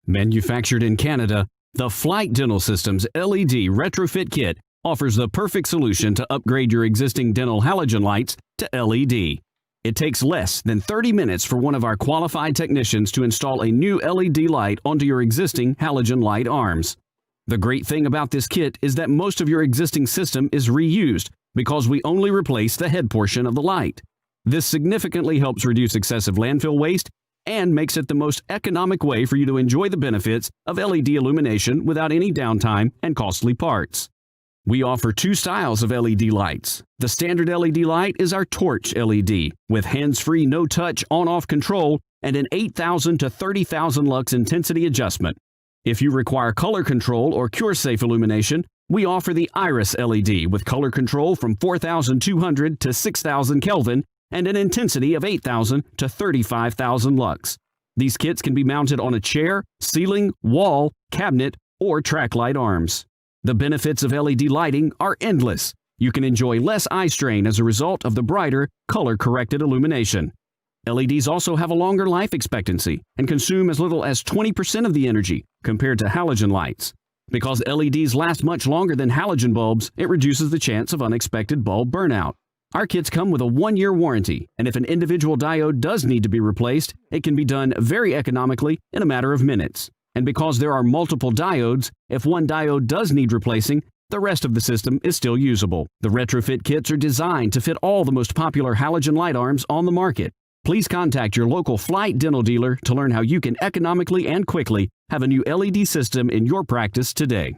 Manufactured in Canada, the Flight Dental System's LED Retrofit Kit offers the perfect solution to upgrade your existing dental halogen lights to LED. It takes less than 30 minutes for one of our qualified technicians to install a new LED light onto your existing halogen light arms. The great thing about this kit is that most of your existing system is reused because we only replace the head portion of the light. This significantly helps reduce excessive landfill waste and makes it the most economic way for you to enjoy the benefits of LED illumination without any downtime and costly parts. We offer two styles of LED lights. The standard LED light is our torch LED with hands-free no-touch on-off control and an 8,000 to 30,000 lux intensity adjustment. If you require color control or cure-safe illumination, we offer the Iris LED with color control from 4,200 to 6,000 Kelvin and an intensity of 8,000 to 35,000 lux. These kits can be mounted on a chair, ceiling, wall, cabinet, or track light arms. The benefits of LED lighting are endless. You can enjoy less eye strain as a result of the brighter, color-corrected illumination. LEDs also have a longer life expectancy and consume as little as 20% of the energy compared to halogen lights. Because LEDs last much longer than halogen bulbs, it reduces the chance of unexpected bulb burnout. Our kits come with a 1-year warranty, and if an individual diode does need to be replaced, it can be done very economically in a matter of minutes. And because there are multiple diodes, if one diode does need replacing, the rest of the system is still usable. The retrofit kits are designed to fit all the most popular halogen light arms on the market. Please contact your local Flight Dental dealer to learn how you can economically and quickly have a new LED system in your practice today.